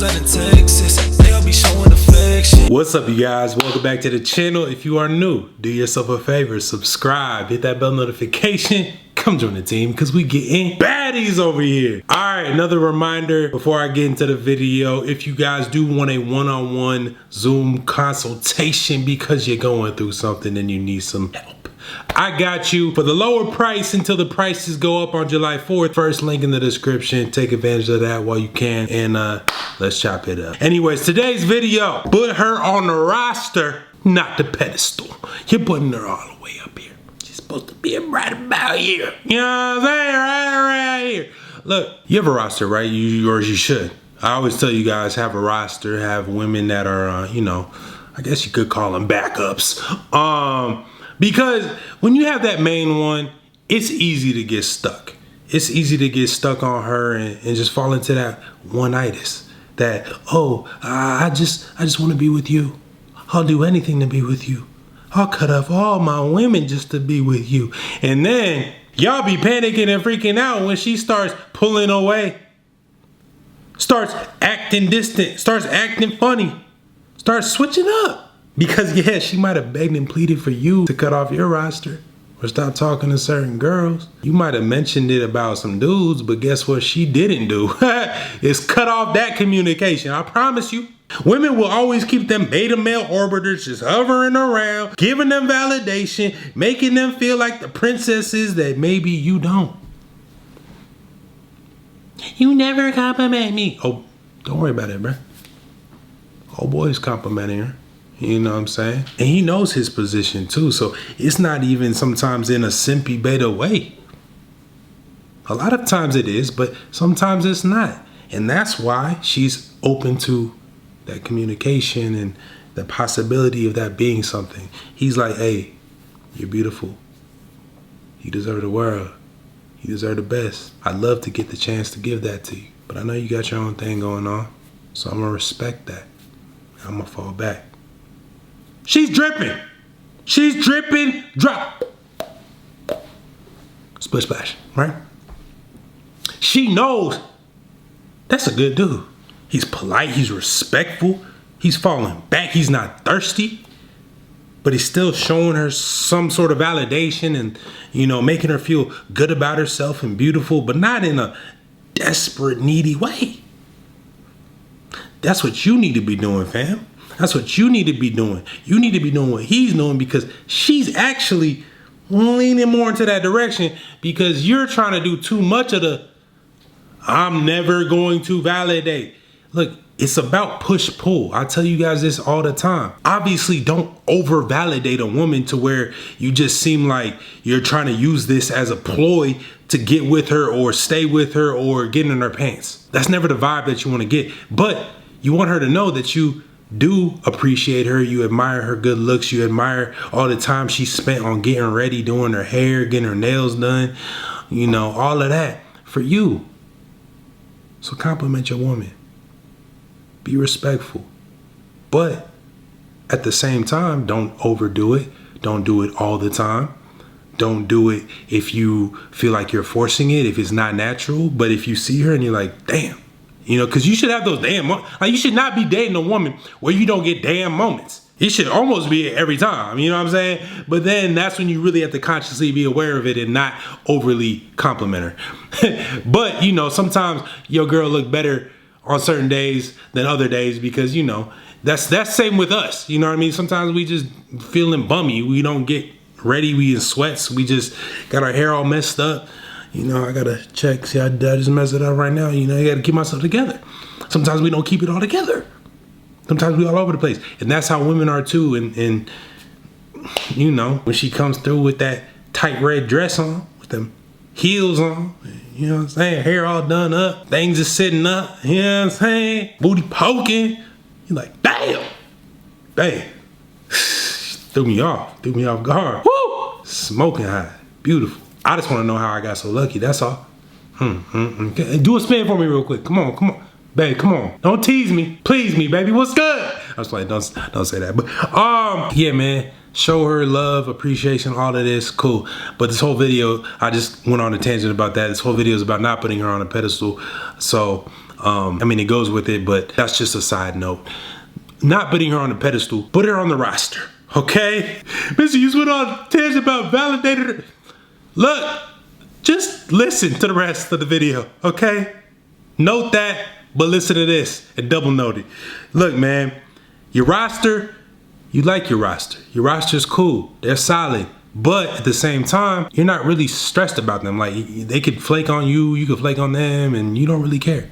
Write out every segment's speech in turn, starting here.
spending Texas. They'll be showing affection. What's up, you guys? Welcome back to the channel. If you are new, do yourself a favor, subscribe, hit that bell notification. Come join the team because we getting baddies over here. All right, another reminder before I get into the video. If you guys do want a one-on-one Zoom consultation because you're going through something and you need some help, I got you for the lower price until the prices go up on July 4th. First link in the description. Take advantage of that while you can, and let's chop it up. Anyways, today's video, put her on the roster, not the pedestal. You're putting her all the way up here. She's supposed to be right about here. You know what I'm saying? Right here. Look, you have a roster, right? Or you should. I always tell you guys, have a roster, have women that are, you know, I guess you could call them backups. Because when you have that main one, it's easy to get stuck. It's easy to get stuck on her and just fall into that one-itis. That, oh, I just want to be with you. I'll do anything to be with you. I'll cut off all my women just to be with you. And then y'all be panicking and freaking out when she starts pulling away. Starts acting distant. Starts acting funny. Starts switching up. Because, yeah, she might have begged and pleaded for you to cut off your roster or stop talking to certain girls. You might have mentioned it about some dudes, but guess what she didn't do? Is cut off that communication. I promise you. Women will always keep them beta male orbiters just hovering around, giving them validation, making them feel like the princesses that maybe you don't. You never compliment me. Oh, don't worry about it, bruh. Old boy's complimenting her. You know what I'm saying? And he knows his position too. So it's not even sometimes in a simpy beta way. A lot of times it is, but sometimes it's not. And that's why she's open to that communication and the possibility of that being something. He's like, hey, you're beautiful. You deserve the world. You deserve the best. I'd love to get the chance to give that to you. But I know you got your own thing going on. So I'm going to respect that. I'm going to fall back. She's dripping. She's dripping, drop. Splish splash, right? She knows that's a good dude. He's polite, he's respectful, he's falling back, he's not thirsty, but he's still showing her some sort of validation and, you know, making her feel good about herself and beautiful, but not in a desperate, needy way. That's what you need to be doing, fam. That's what you need to be doing. You need to be doing what he's doing because she's actually leaning more into that direction because you're trying to do too much of the, I'm never going to validate. Look, it's about push-pull. I tell you guys this all the time. Obviously, don't over-validate a woman to where you just seem like you're trying to use this as a ploy to get with her or stay with her or get in her pants. That's never the vibe that you want to get. But you want her to know that you do appreciate her, you admire her good looks, you admire all the time she spent on getting ready, doing her hair, getting her nails done, you know, all of that for you. So compliment your woman. Be respectful. But at the same time, don't overdo it. Don't do it all the time. Don't do it if you feel like you're forcing it, if it's not natural. But if you see her and you're like, damn, you know, because you should have those damn moments. Like, you should not be dating a woman where you don't get damn moments. It should almost be every time, you know what I'm saying? But then that's when you really have to consciously be aware of it and not overly compliment her. But, you know, sometimes your girl look better on certain days than other days because, you know, that's same with us. You know what I mean? Sometimes we just feeling bummy. We don't get ready. We in sweats. We just got our hair all messed up. You know, I gotta check, see, I just messed it up right now. You know, I gotta keep myself together. Sometimes we don't keep it all together. Sometimes we all over the place. And that's how women are too. And you know, when she comes through with that tight red dress on, with them heels on, you know what I'm saying? Hair all done up, things are sitting up, you know what I'm saying? Booty poking. You're like, damn, babe. Threw me off guard. Woo! Smoking hot, beautiful. I just want to know how I got so lucky, that's all. Okay. Do a spin for me real quick. Come on. Babe, come on. Don't tease me. Please me, baby. What's good? I was like, don't say that. But yeah, man. Show her love, appreciation, all of this, cool. But this whole video, I just went on a tangent about that. This whole video is about not putting her on a pedestal. So I mean, it goes with it, but that's just a side note. Not putting her on the pedestal, put her on the roster, okay? Mr. You went on tangent about validated. Look, just listen to the rest of the video, okay? Note that, but listen to this and double note it. Look, man, your roster, you like your roster. Your roster's cool, they're solid. But at the same time, you're not really stressed about them. Like, they could flake on you, you could flake on them, and you don't really care.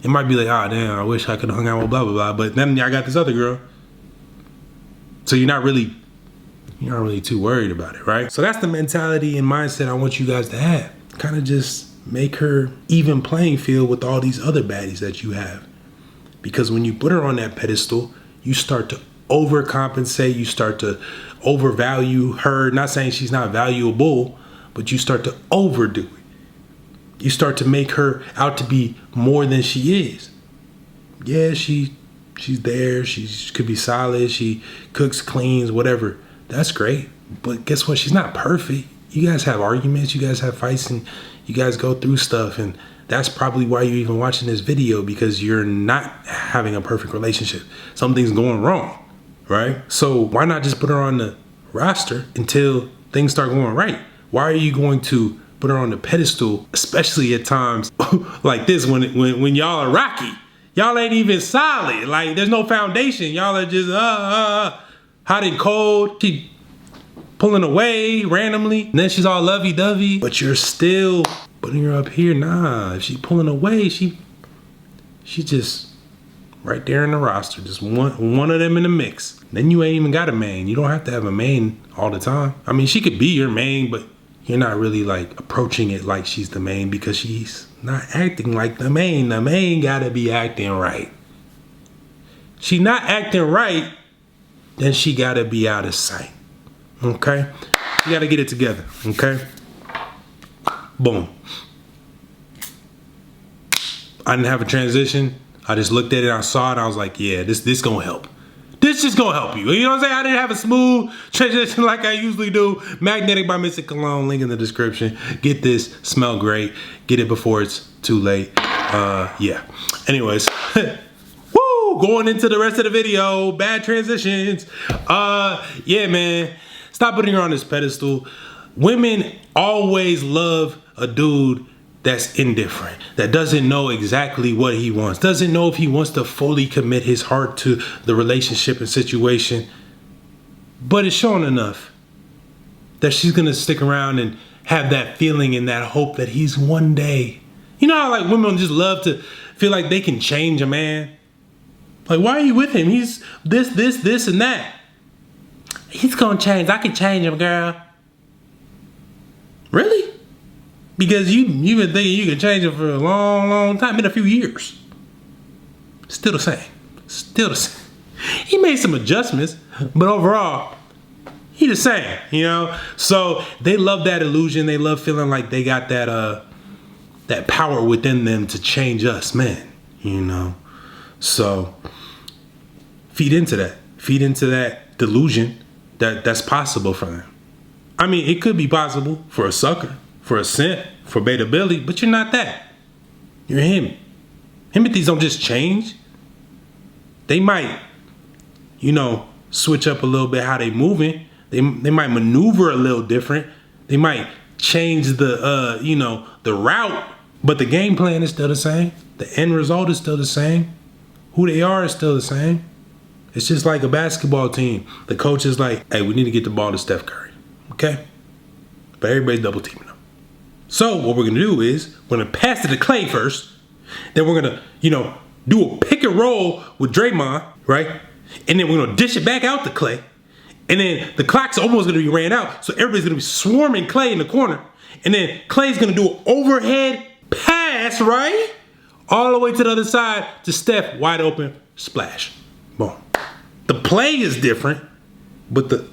It might be like, oh damn, I wish I could have hung out with blah blah blah, but then I got this other girl. So you're not really too worried about it, right? So that's the mentality and mindset I want you guys to have. Kind of just make her even playing field with all these other baddies that you have. Because when you put her on that pedestal, you start to overcompensate, you start to overvalue her. Not saying she's not valuable, but you start to overdo it. You start to make her out to be more than she is. Yeah, she's there. She could be solid. She cooks, cleans, whatever. That's great. But guess what? She's not perfect. You guys have arguments. You guys have fights, and you guys go through stuff. And that's probably why you're even watching this video, because you're not having a perfect relationship. Something's going wrong, right? So why not just put her on the roster until things start going right? Why are you going to put her on the pedestal, especially at times like this when y'all are rocky? Y'all ain't even solid. Like, there's no foundation. Y'all are just hot and cold. She pulling away randomly, and then she's all lovey-dovey, but you're still putting her up here. Nah, if she pulling away, she just right there in the roster, just one of them in the mix. Then you ain't even got a main. You don't have to have a main all the time. I mean, she could be your main, but you're not really like approaching it like she's the main, because she's not acting like the main. The main gotta be acting right. She not acting right, then she gotta be out of sight. Okay? You gotta get it together. Okay? Boom. I didn't have a transition. I just looked at it, I saw it, I was like, yeah, this gonna help. This just gonna help you. You know what I'm saying? I didn't have a smooth transition like I usually do. Magnetic by Mystic Cologne, link in the description. Get this, smell great. Get it before it's too late. Yeah. Anyways, woo, going into the rest of the video. Bad transitions. Yeah, man. Stop putting her on this pedestal. Women always love a dude that's indifferent, that doesn't know exactly what he wants, doesn't know if he wants to fully commit his heart to the relationship and situation, but it's showing enough that she's gonna stick around and have that feeling and that hope that he's one day. You know how like women just love to feel like they can change a man? Like, why are you with him? He's this, and that. He's gonna change. I can change him, girl. Really? Because you've been thinking you can change it for a long time, in a few years. Still the same. Still the same. He made some adjustments, but overall, he the same, you know? So they love that illusion. They love feeling like they got that power within them to change us, man, you know? So feed into that. Feed into that delusion that's possible for them. I mean, it could be possible for a sucker, for a simp, for Beta Billy, but you're not that. You're him. Himothy's don't just change. They might, you know, switch up a little bit how they moving. They might maneuver a little different. They might change the, you know, the route, but the game plan is still the same. The end result is still the same. Who they are is still the same. It's just like a basketball team. The coach is like, hey, we need to get the ball to Steph Curry, okay? But everybody's double teaming them. So what we're gonna do is we're gonna pass it to Clay first. Then we're gonna, you know, do a pick and roll with Draymond, right? And then we're gonna dish it back out to Clay. And then the clock's almost gonna be ran out. So everybody's gonna be swarming Clay in the corner. And then Clay's gonna do an overhead pass, right? All the way to the other side to Steph, wide open, splash. Boom. The play is different, but the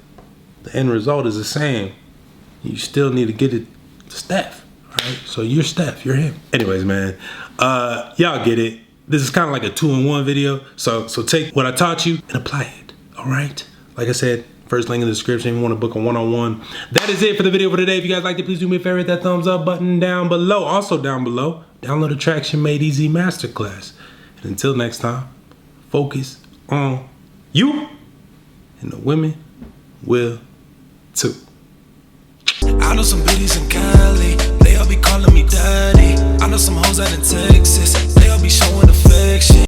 end result is the same. You still need to get it to Steph, right? So you're Steph, you're him. Anyways, man, y'all get it. This is kind of like a 2-in-1 video. So take what I taught you and apply it, all right? Like I said, first link in the description if you want to book a one-on-one. That is it for the video for today. If you guys liked it, please do me a favor, hit that thumbs up button down below. Also down below, Download the Traction Made Easy Masterclass. And until next time, focus on you, and the women will too. I know some biddies in Cali.